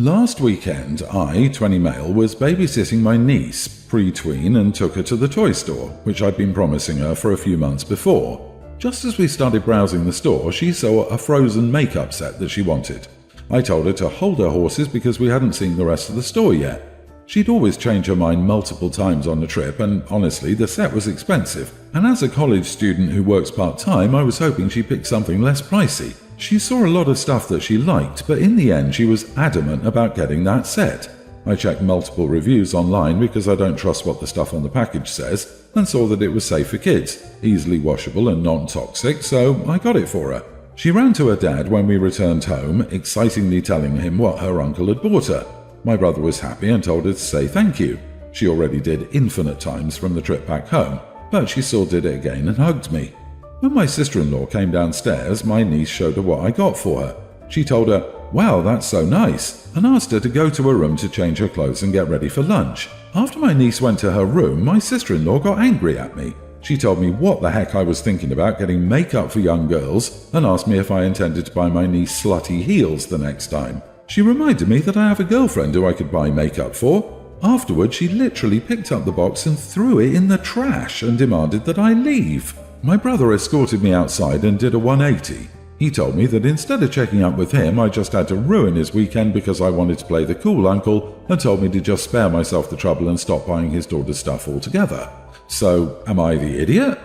Last weekend, I, 20 male, was babysitting my niece, pre-tween, and took her to the toy store, which I'd been promising her for a few months before. Just as we started browsing the store, she saw a frozen makeup set that she wanted. I told her to hold her horses because we hadn't seen the rest of the store yet. She'd always change her mind multiple times on the trip, and honestly, the set was expensive. And as a college student who works part-time, I was hoping she'd pick something less pricey. She saw a lot of stuff that she liked, but in the end she was adamant about getting that set. I checked multiple reviews online because I don't trust what the stuff on the package says, and saw that it was safe for kids, easily washable and non-toxic, so I got it for her. She ran to her dad when we returned home, excitingly telling him what her uncle had bought her. My brother was happy and told her to say thank you. She already did infinite times from the trip back home, but she still did it again and hugged me. When my sister-in-law came downstairs, my niece showed her what I got for her. She told her, "Wow, that's so nice," and asked her to go to her room to change her clothes and get ready for lunch. After my niece went to her room, my sister-in-law got angry at me. She told me what the heck I was thinking about getting makeup for young girls and asked me if I intended to buy my niece slutty heels the next time. She reminded me that I have a girlfriend who I could buy makeup for. Afterwards, she literally picked up the box and threw it in the trash and demanded that I leave. My brother escorted me outside and did a 180. He told me that instead of checking up with him, I just had to ruin his weekend because I wanted to play the cool uncle, and told me to just spare myself the trouble and stop buying his daughter's stuff altogether. So, am I the idiot?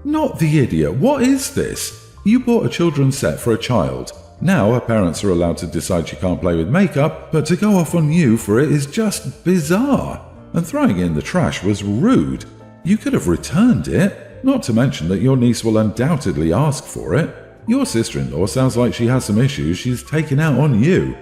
Not the idiot. What is this? You bought a children's set for a child. Now her parents are allowed to decide she can't play with makeup, but to go off on you for it is just bizarre. And throwing it in the trash was rude. You could have returned it. Not to mention that your niece will undoubtedly ask for it. Your sister-in-law sounds like she has some issues she's taken out on you.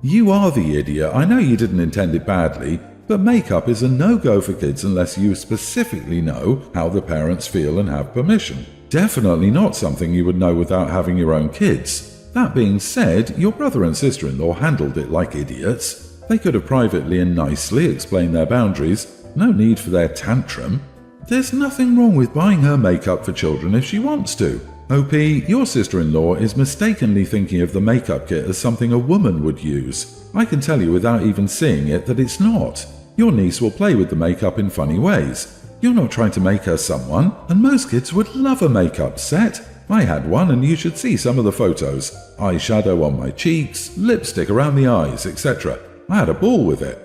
You are the idiot. I know you didn't intend it badly, but makeup is a no-go for kids unless you specifically know how the parents feel and have permission. Definitely not something you would know without having your own kids. That being said, your brother and sister-in-law handled it like idiots. They could have privately and nicely explained their boundaries. No need for their tantrum. There's nothing wrong with buying her makeup for children if she wants to. OP, your sister-in-law is mistakenly thinking of the makeup kit as something a woman would use. I can tell you without even seeing it that it's not. Your niece will play with the makeup in funny ways. You're not trying to make her someone, and most kids would love a makeup set. I had one and you should see some of the photos. Eyeshadow on my cheeks, lipstick around the eyes, etc. I had a ball with it.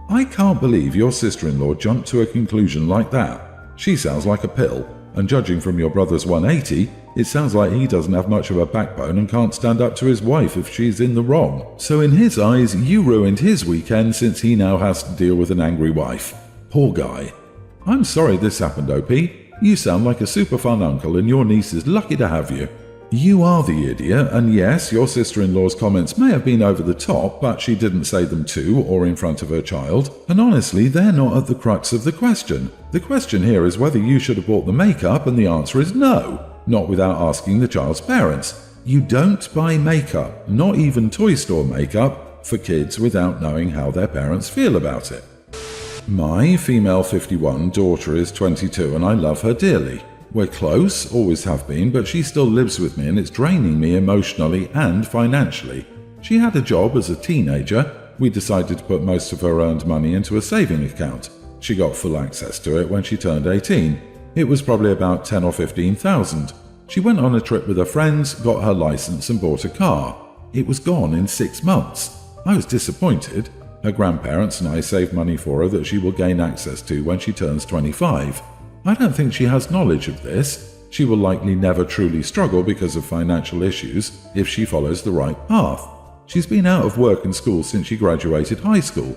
I can't believe your sister-in-law jumped to a conclusion like that. She sounds like a pill, and judging from your brother's 180, it sounds like he doesn't have much of a backbone and can't stand up to his wife if she's in the wrong. So in his eyes, you ruined his weekend since he now has to deal with an angry wife. Poor guy. I'm sorry this happened, OP. You sound like a super fun uncle and your niece is lucky to have you. You are the idiot, and yes, your sister-in-law's comments may have been over the top, but she didn't say them to or in front of her child, and honestly, they're not at the crux of the question. The question here is whether you should have bought the makeup, and the answer is no, not without asking the child's parents. You don't buy makeup, not even toy store makeup, for kids without knowing how their parents feel about it. My female 51 daughter is 22 and I love her dearly. We're close, always have been, but she still lives with me and it's draining me emotionally and financially. She had a job as a teenager. We decided to put most of her earned money into a saving account. She got full access to it when she turned 18. It was probably about 10 or 15,000. She went on a trip with her friends, got her license and bought a car. It was gone in 6 months. I was disappointed. Her grandparents and I saved money for her that she will gain access to when she turns 25. I don't think she has knowledge of this. She will likely never truly struggle because of financial issues if she follows the right path. She's been out of work and school since she graduated high school.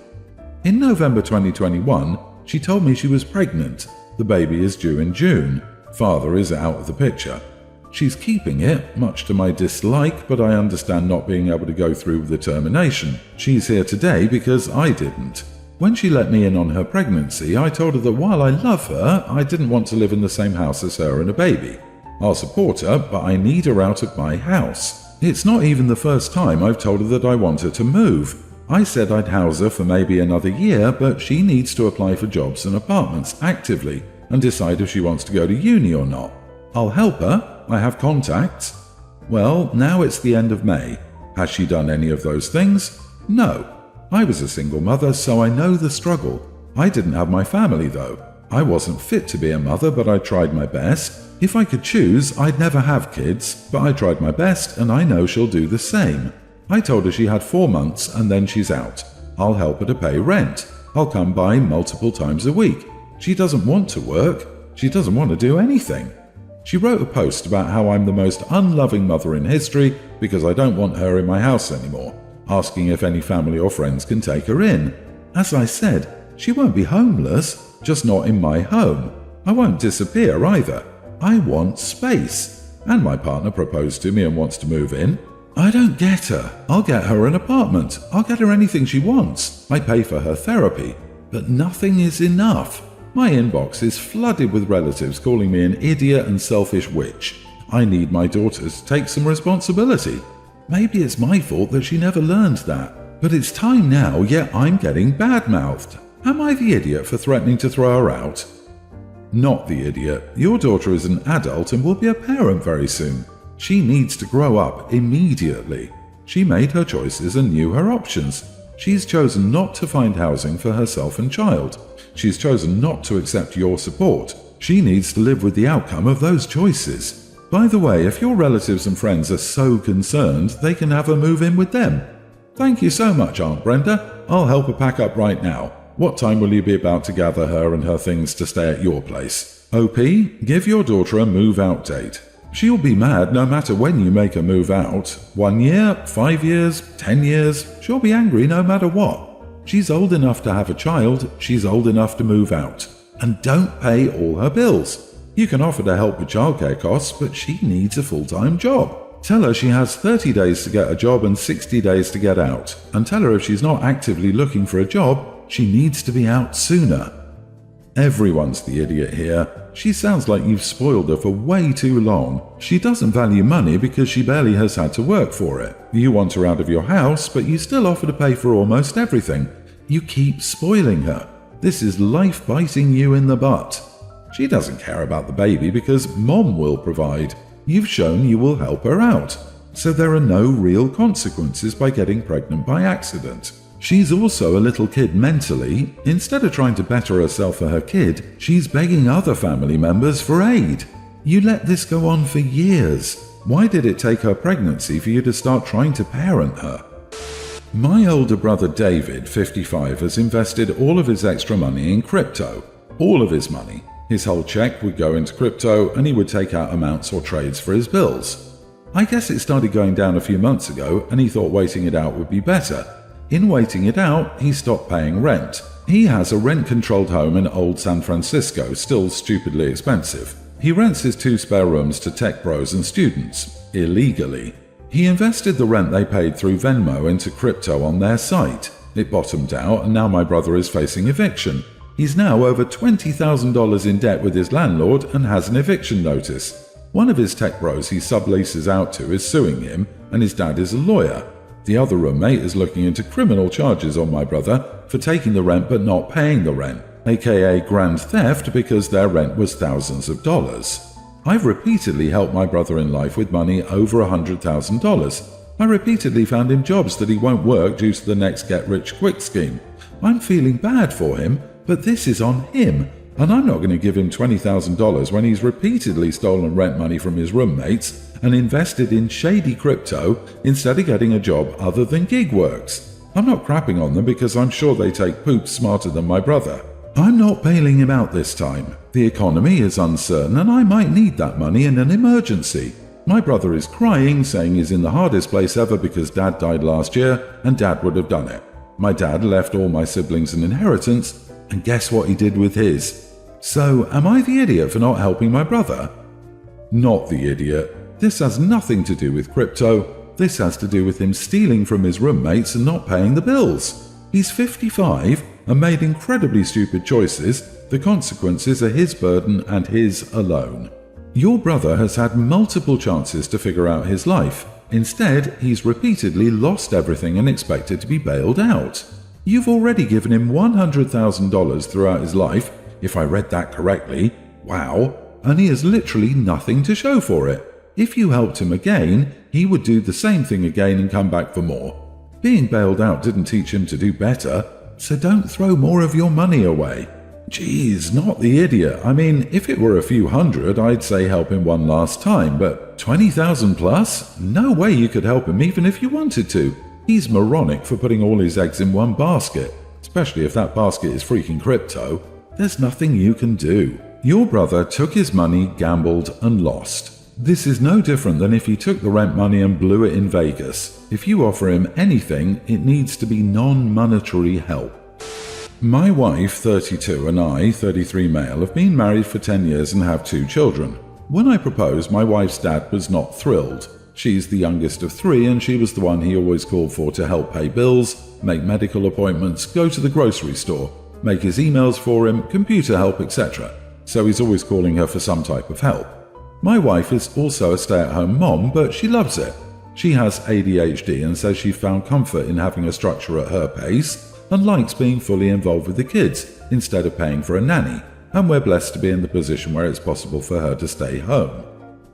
In November 2021, she told me she was pregnant. The baby is due in June. Father is out of the picture. She's keeping it, much to my dislike, but I understand not being able to go through with the termination. She's here today because I didn't. When she let me in on her pregnancy, I told her that while I love her, I didn't want to live in the same house as her and a baby. I'll support her, but I need her out of my house. It's not even the first time I've told her that I want her to move. I said I'd house her for maybe another year, but she needs to apply for jobs and apartments actively and decide if she wants to go to uni or not. I'll help her. I have contacts. Well, now it's the end of May. Has she done any of those things? No. I was a single mother, so I know the struggle. I didn't have my family, though. I wasn't fit to be a mother, but I tried my best. If I could choose, I'd never have kids, but I tried my best, and I know she'll do the same. I told her she had 4 months, and then she's out. I'll help her to pay rent. I'll come by multiple times a week. She doesn't want to work. She doesn't want to do anything. She wrote a post about how I'm the most unloving mother in history because I don't want her in my house anymore, asking if any family or friends can take her in. As I said, she won't be homeless, just not in my home. I won't disappear either. I want space. And my partner proposed to me and wants to move in. I don't get her. I'll get her an apartment. I'll get her anything she wants. I pay for her therapy. But nothing is enough. My inbox is flooded with relatives calling me an idiot and selfish witch. I need my daughter to take some responsibility. Maybe it's my fault that she never learned that. But it's time now, yet I'm getting bad-mouthed. Am I the idiot for threatening to throw her out? Not the idiot. Your daughter is an adult and will be a parent very soon. She needs to grow up immediately. She made her choices and knew her options. She's chosen not to find housing for herself and child. She's chosen not to accept your support. She needs to live with the outcome of those choices. By the way, if your relatives and friends are so concerned, they can have her move in with them. Thank you so much, Aunt Brenda. I'll help her pack up right now. What time will you be about to gather her and her things to stay at your place? OP, give your daughter a move-out date. She'll be mad no matter when you make her move out. 1 year, 5 years, 10 years, she'll be angry no matter what. She's old enough to have a child, she's old enough to move out. And don't pay all her bills. You can offer to help with childcare costs, but she needs a full-time job. Tell her she has 30 days to get a job and 60 days to get out. And tell her if she's not actively looking for a job, she needs to be out sooner. Everyone's the idiot here. She sounds like you've spoiled her for way too long. She doesn't value money because she barely has had to work for it. You want her out of your house, but you still offer to pay for almost everything. You keep spoiling her. This is life biting you in the butt. She doesn't care about the baby because Mom will provide. You've shown you will help her out. So there are no real consequences by getting pregnant by accident. She's also a little kid mentally. Instead of trying to better herself for her kid, she's begging other family members for aid. You let this go on for years. Why did it take her pregnancy for you to start trying to parent her? My older brother David, 55, has invested all of his extra money in crypto. All of his money. His whole check would go into crypto and he would take out amounts or trades for his bills. I guess it started going down a few months ago and he thought waiting it out would be better. In waiting it out, he stopped paying rent. He has a rent-controlled home in old San Francisco, still stupidly expensive. He rents his 2 spare rooms to tech bros and students, illegally. He invested the rent they paid through Venmo into crypto on their site. It bottomed out and now my brother is facing eviction. He's now over $20,000 in debt with his landlord and has an eviction notice. One of his tech bros he subleases out to is suing him and his dad is a lawyer. The other roommate is looking into criminal charges on my brother for taking the rent but not paying the rent, aka grand theft because their rent was thousands of dollars. I've repeatedly helped my brother in life with money over $100,000. I repeatedly found him jobs that he won't work due to the next get-rich-quick scheme. I'm feeling bad for him, but this is on him, and I'm not going to give him $20,000 when he's repeatedly stolen rent money from his roommates and invested in shady crypto instead of getting a job other than GigWorks. I'm not crapping on them because I'm sure they take poops smarter than my brother. I'm not bailing him out this time. The economy is uncertain and I might need that money in an emergency. My brother is crying, saying he's in the hardest place ever because Dad died last year and Dad would have done it. My dad left all my siblings an inheritance, and guess what he did with his? So, am I the idiot for not helping my brother? Not the idiot. This has nothing to do with crypto. This has to do with him stealing from his roommates and not paying the bills. He's 55 and made incredibly stupid choices. The consequences are his burden and his alone. Your brother has had multiple chances to figure out his life. Instead, he's repeatedly lost everything and expected to be bailed out. You've already given him $100,000 throughout his life, if I read that correctly. Wow. And he has literally nothing to show for it. If you helped him again, he would do the same thing again and come back for more. Being bailed out didn't teach him to do better, so don't throw more of your money away. Geez, not the idiot. I mean, if it were a few hundred, I'd say help him one last time, but 20,000 plus? No way you could help him even if you wanted to. He's moronic for putting all his eggs in one basket, especially if that basket is freaking crypto. There's nothing you can do. Your brother took his money, gambled, and lost. This is no different than if he took the rent money and blew it in Vegas. If you offer him anything, it needs to be non-monetary help. My wife, 32, and I, 33 male, have been married for 10 years and have 2 children. When I proposed, my wife's dad was not thrilled. She's the youngest of 3 and she was the one he always called for to help pay bills, make medical appointments, go to the grocery store, make his emails for him, computer help, etc. So he's always calling her for some type of help. My wife is also a stay-at-home mom, but she loves it. She has ADHD and says she found comfort in having a structure at her pace and likes being fully involved with the kids instead of paying for a nanny, and we're blessed to be in the position where it's possible for her to stay home.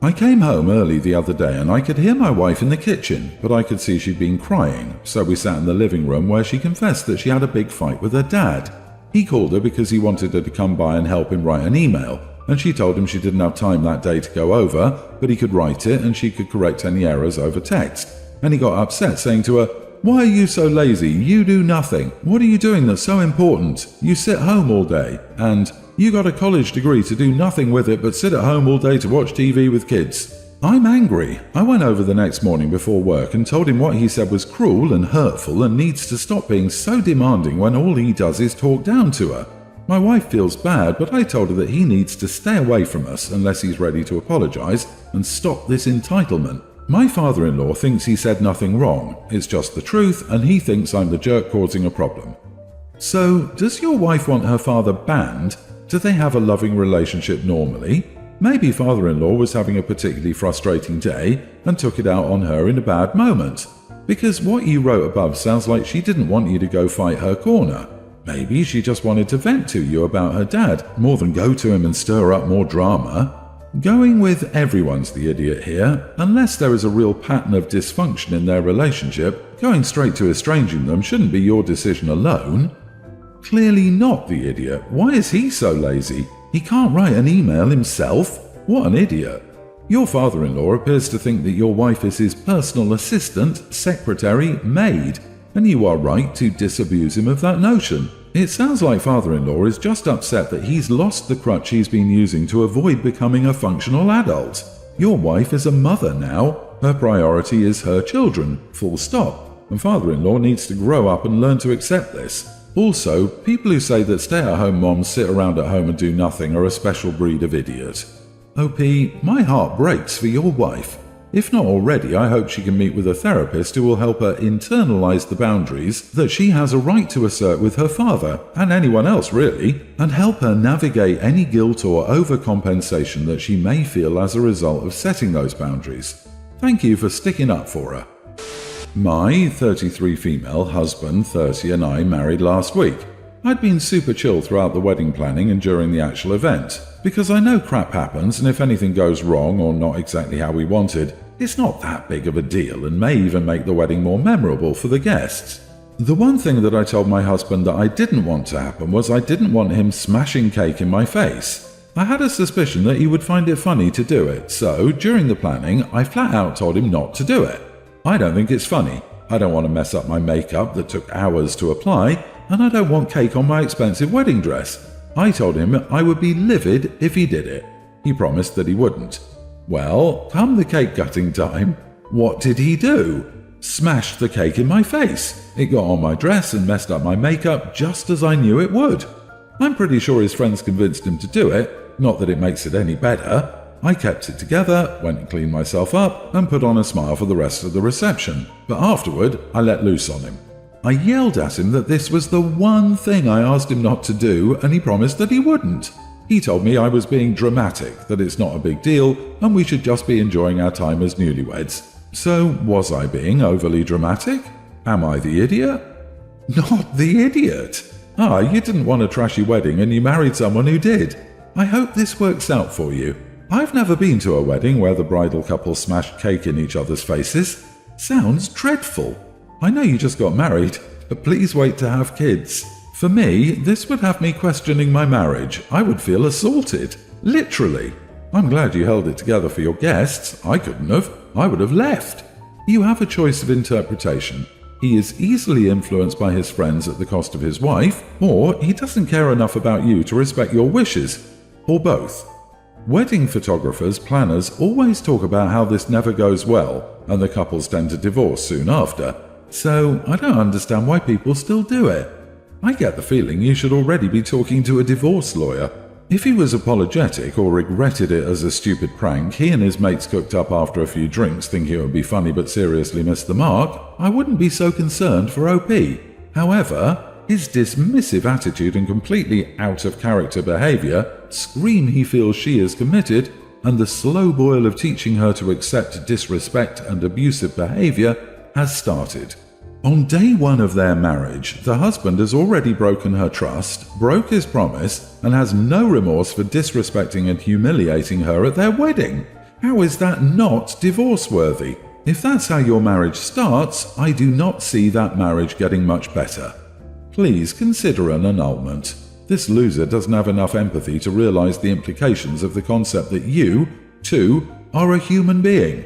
I came home early the other day and I could hear my wife in the kitchen, but I could see she'd been crying, so we sat in the living room where she confessed that she had a big fight with her dad. He called her because he wanted her to come by and help him write an email, and she told him she didn't have time that day to go over, but he could write it and she could correct any errors over text. And he got upset, saying to her, "Why are you so lazy? You do nothing. What are you doing that's so important? You sit home all day." And, "You got a college degree to do nothing with it but sit at home all day to watch TV with kids." I'm angry. I went over the next morning before work and told him what he said was cruel and hurtful and needs to stop being so demanding when all he does is talk down to her. My wife feels bad, but I told her that he needs to stay away from us unless he's ready to apologize and stop this entitlement. My father-in-law thinks he said nothing wrong, it's just the truth, and he thinks I'm the jerk causing a problem. So, does your wife want her father banned? Do they have a loving relationship normally? Maybe father-in-law was having a particularly frustrating day and took it out on her in a bad moment. Because what you wrote above sounds like she didn't want you to go fight her corner. Maybe she just wanted to vent to you about her dad, more than go to him and stir up more drama. Going with everyone's the idiot here. Unless there is a real pattern of dysfunction in their relationship, going straight to estranging them shouldn't be your decision alone. Clearly not the idiot. Why is he so lazy? He can't write an email himself? What an idiot. Your father-in-law appears to think that your wife is his personal assistant, secretary, maid, and you are right to disabuse him of that notion. It sounds like father-in-law is just upset that he's lost the crutch he's been using to avoid becoming a functional adult. Your wife is a mother now. Her priority is her children, full stop. And father-in-law needs to grow up and learn to accept this. Also, people who say that stay-at-home moms sit around at home and do nothing are a special breed of idiot. OP, my heart breaks for your wife. If not already, I hope she can meet with a therapist who will help her internalize the boundaries that she has a right to assert with her father, and anyone else really, and help her navigate any guilt or overcompensation that she may feel as a result of setting those boundaries. Thank you for sticking up for her. My 33 female husband, 30, and I married last week. I'd been super chill throughout the wedding planning and during the actual event, because I know crap happens and if anything goes wrong or not exactly how we wanted, it's not that big of a deal and may even make the wedding more memorable for the guests. The one thing that I told my husband that I didn't want to happen was I didn't want him smashing cake in my face. I had a suspicion that he would find it funny to do it, so during the planning, I flat out told him not to do it. I don't think it's funny. I don't want to mess up my makeup that took hours to apply, and I don't want cake on my expensive wedding dress. I told him I would be livid if he did it. He promised that he wouldn't. Well, come the cake cutting time, what did he do? Smashed the cake in my face. It got on my dress and messed up my makeup just as I knew it would. I'm pretty sure his friends convinced him to do it, not that it makes it any better. I kept it together, went and cleaned myself up, and put on a smile for the rest of the reception. But afterward, I let loose on him. I yelled at him that this was the one thing I asked him not to do, and he promised that he wouldn't. He told me I was being dramatic, that it's not a big deal, and we should just be enjoying our time as newlyweds. So, was I being overly dramatic? Am I the idiot? Not the idiot! You didn't want a trashy wedding and you married someone who did. I hope this works out for you. I've never been to a wedding where the bridal couple smashed cake in each other's faces. Sounds dreadful. I know you just got married, but please wait to have kids. For me, this would have me questioning my marriage. I would feel assaulted. Literally. I'm glad you held it together for your guests. I couldn't have. I would have left. You have a choice of interpretation. He is easily influenced by his friends at the cost of his wife, or he doesn't care enough about you to respect your wishes, or both. Wedding photographers, planners always talk about how this never goes well, and the couples tend to divorce soon after. So I don't understand why people still do it. I get the feeling you should already be talking to a divorce lawyer. If he was apologetic or regretted it as a stupid prank he and his mates cooked up after a few drinks thinking it would be funny but seriously missed the mark, I wouldn't be so concerned for OP. However, his dismissive attitude and completely out-of-character behavior scream he feels she is committed, and the slow boil of teaching her to accept disrespect and abusive behavior has started. On day one of their marriage, the husband has already broken her trust, broke his promise, and has no remorse for disrespecting and humiliating her at their wedding. How is that not divorce-worthy? If that's how your marriage starts, I do not see that marriage getting much better. Please consider an annulment. This loser doesn't have enough empathy to realize the implications of the concept that you, too, are a human being.